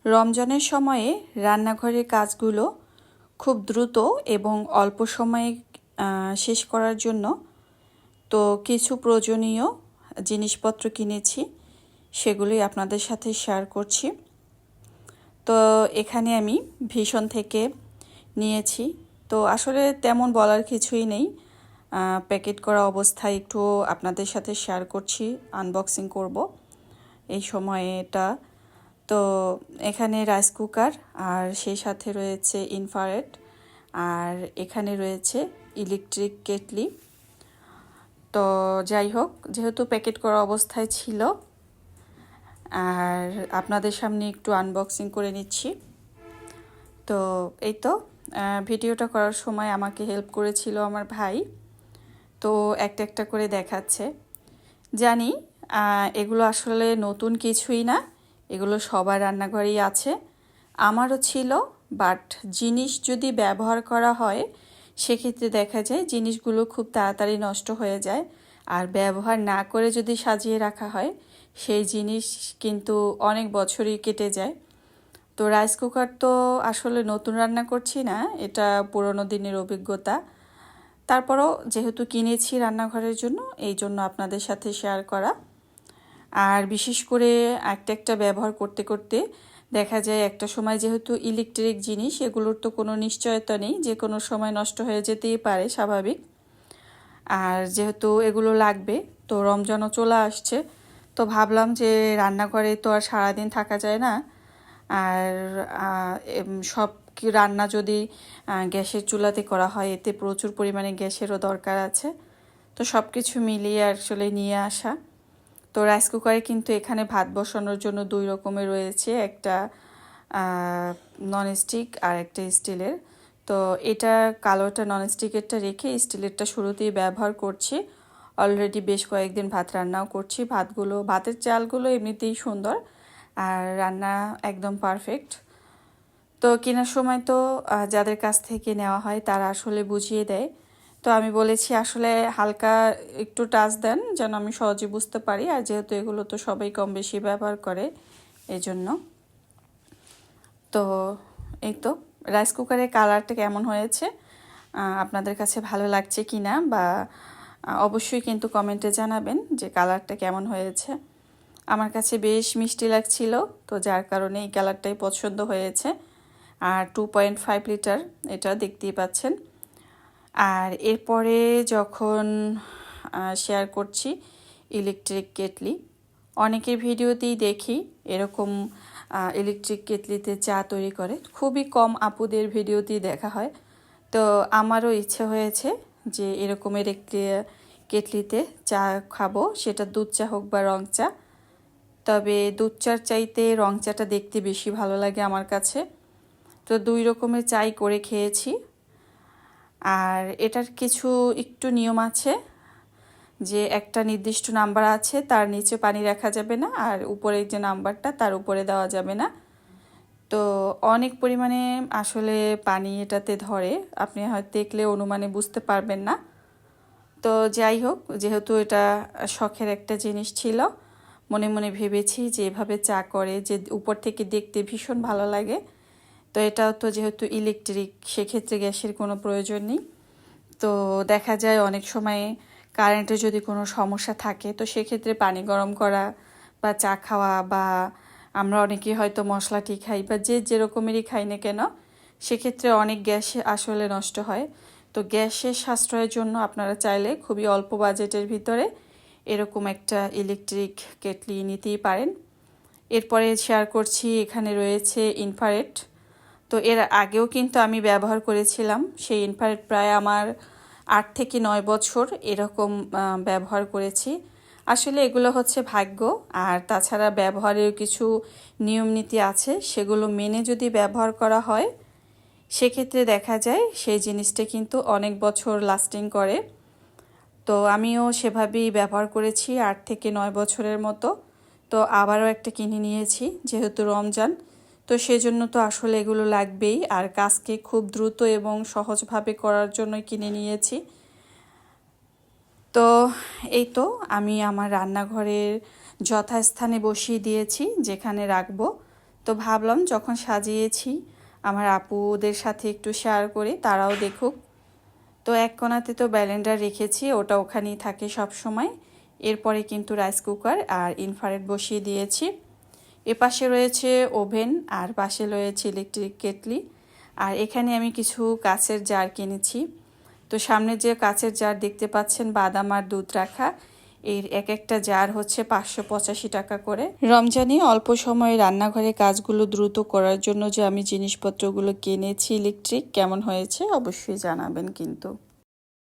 রমজানের সময়ে রান্নাঘরের কাজগুলো খুব দ্রুত এবং অল্প সময়ে শেষ করার জন্য তো কিছু প্রয়োজনীয় জিনিসপত্র কিনেছি, সেগুলোই আপনাদের সাথে শেয়ার করছি। তো এখানে আমি ভীষণ থেকে নিয়েছি। তো আসলে তেমন বলার কিছুই নেই, প্যাকেট করা অবস্থায় একটু আপনাদের সাথে শেয়ার করছি, আনবক্সিং করব এই সময়টা। তো এখানে রাইস কুকার, আর সেই সাথে রয়েছে ইনফ্রারেড, আর এখানে রয়েছে ইলেকট্রিক কেটলি। তো যাই হোক, যেহেতু প্যাকেট করা অবস্থায় ছিল, আর আপনাদের সামনে একটু আনবক্সিং করে নিচ্ছি। তো এই তো ভিডিওটা করার সময় আমাকে হেল্প করেছিল আমার ভাই। তো একটা একটা করে দেখাচ্ছে। জানি এগুলো আসলে নতুন কিছুই না, এগুলো সবার রান্নাঘরেই আছে, আমারও ছিল। বাট জিনিস যদি ব্যবহার করা হয় সেক্ষেত্রে দেখা যায় জিনিসগুলো খুব তাড়াতাড়ি নষ্ট হয়ে যায়, আর ব্যবহার না করে যদি সাজিয়ে রাখা হয় সেই জিনিস কিন্তু অনেক বছরই কেটে যায়। তো রাইস কুকার তো আসলে নতুন রান্না করছি না, এটা পুরনো দিনের অভিজ্ঞতা। তারপরও যেহেতু কিনেছি রান্নাঘরের জন্য, এই জন্য আপনাদের সাথে শেয়ার করা। আর বিশেষ করে একটা একটা ব্যবহার করতে করতে দেখা যায় একটা সময়, যেহেতু ইলেকট্রিক জিনিস, এগুলোর তো কোনো নিশ্চয়তা নেই, যে কোনো সময় নষ্ট হয়ে যেতেই পারে, স্বাভাবিক। আর যেহেতু এগুলো লাগবে, তো রমজানও চলে আসছে, তো ভাবলাম যে রান্নাঘরে তো আর সারাদিন থাকা যায় না। আর সব রান্না যদি গ্যাসের চুলাতে করা হয়, এতে প্রচুর পরিমাণে গ্যাসেরও দরকার আছে। তো সব কিছু মিলিয়ে আসলে নিয়ে আসা। তো রাইস কুকারে কিন্তু এখানে ভাত বসানোর জন্য দুই রকমের রয়েছে, একটা ননস্টিক আর একটা স্টিলের। তো এটা কালোটা ননস্টিকেরটা রেখে স্টিলেরটা শুরুতেই ব্যবহার করছি। অলরেডি বেশ কয়েকদিন ভাত রান্নাও করছি। ভাতের চালগুলো এমনিতেই সুন্দর, আর রান্না একদম পারফেক্ট। তো কেনার সময় তো যাদের কাছ থেকে নেওয়া হয় তারা আসলে বুঝিয়ে দেয়। তো আমি বলেছি আসলে হালকা একটু টাচ দেন যেন আমি সহজে বুঝতে পারি, আর যেহেতু এগুলো তো সবাই কম বেশি ব্যবহার করে, এই জন্য। তো এই তো রাইস কুকারের কালারটা কেমন হয়েছে, আপনাদের কাছে ভালো লাগছে কি না, বা অবশ্যই কিন্তু কমেন্টে জানাবেন যে কালারটা কেমন হয়েছে। আমার কাছে বেশ মিষ্টি লাগছিল, তো যার কারণে এই কালারটাই পছন্দ হয়েছে। আর 2.5 লিটার, এটা দেখতেই পাচ্ছেন। আর এরপরে যখন শেয়ার করছি ইলেকট্রিক কেটলি, অনেকের ভিডিওতেই দেখি এরকম ইলেকট্রিক কেটলিতে চা তৈরি করে, খুবই কম আপুদের ভিডিওতেই দেখা হয়। তো আমারও ইচ্ছে হয়েছে যে এরকমের একটি কেটলিতে চা খাবো, সেটা দুধ চা হোক বা রং চা। তবে দুধ চার চাইতে রং চাটা দেখতে বেশি ভালো লাগে আমার কাছে। তো দুই রকমের চাই করে খেয়েছি। আর এটার কিছু একটু নিয়ম আছে, যে একটা নির্দিষ্ট নাম্বার আছে, তার নিচে পানি রাখা যাবে না, আর উপরে যে নাম্বারটা তার উপরে দেওয়া যাবে না। তো অনেক পরিমাণে আসলে পানি এটাতে ধরে, আপনি হয়তো দেখলে অনুমানে বুঝতে পারবেন না। তো যাই হোক, যেহেতু এটা শখের একটা জিনিস ছিল, মনে মনে ভেবেছি যে এভাবে চা করে যে উপর থেকে দেখতে ভীষণ ভালো লাগে। তো এটাও তো যেহেতু ইলেকট্রিক, সেক্ষেত্রে গ্যাসের কোনো প্রয়োজন নেই। তো দেখা যায় অনেক সময় কারেন্টের যদি কোনো সমস্যা থাকে, তো সেক্ষেত্রে পানি গরম করা বা চা খাওয়া, বা আমরা অনেকেই হয়তো মশলাটি খাই, বা যে যেরকমেরই খাই না কেন, সেক্ষেত্রে অনেক গ্যাস আসলে নষ্ট হয়। তো গ্যাসের সাশ্রয়ের জন্য আপনারা চাইলে খুবই অল্প বাজেটের ভিতরে এরকম একটা ইলেকট্রিক কেটলি নিতেই পারেন। এরপরে শেয়ার করছি, এখানে রয়েছে ইনফ্রারেড। তো এর আগেও কিন্তু আমি ব্যবহার করেছিলাম সেই ইনফ্রারেড, প্রায় আমার 8 থেকে 9 বছর এরকম ব্যবহার করেছি। আসলে এগুলো হচ্ছে ভাগ্য, আর তাছাড়া ব্যবহারের কিছু নিয়ম নীতি আছে, সেগুলো মেনে যদি ব্যবহার করা হয় সেক্ষেত্রে দেখা যায় সেই জিনিসটা কিন্তু অনেক বছর লাস্টিং করে। তো আমিও সেভাবেই ব্যবহার করেছি 8 থেকে 9 বছরের মতো। তো আবারও একটা কিনে নিয়েছি যেহেতু রমজান, তো সেজন্য তো আসলে এগুলো লাগবেই, আর কাজকে খুব দ্রুত এবং সহজভাবে করার জন্যই কিনে নিয়েছি। তো এই তো আমি আমার রান্নাঘরের যথাস্থানে বসিয়ে দিয়েছি যেখানে রাখবো। তো ভাবলাম যখন সাজিয়েছি আমার আপুদের সাথে একটু শেয়ার করি, তারাও দেখুক। তো এক কোণাতে তো ব্লেন্ডার রেখেছি, ওটা ওখানেই থাকে সব সময়। এরপরে কিন্তু রাইস কুকার আর ইনফ্রারেড বসিয়ে দিয়েছি। এপাশে রয়েছে ওভেন আর পাশে রয়েছে ইলেকট্রিক কেটলি। আর এখানে আমি কিছু কাচের জার কিনেছি। তো সামনে যে কাচের জার দেখতে পাচ্ছেন বাদাম আর দুধ রাখা, এর এক একটা জার হচ্ছে 585 টাকা করে। রমজানে অল্প সময়ে রান্নাঘরে কাজগুলো দ্রুত করার জন্য যে আমি জিনিসপত্রগুলো কিনেছি ইলেকট্রিক, কেমন হয়েছে অবশ্যই জানাবেন কিন্তু।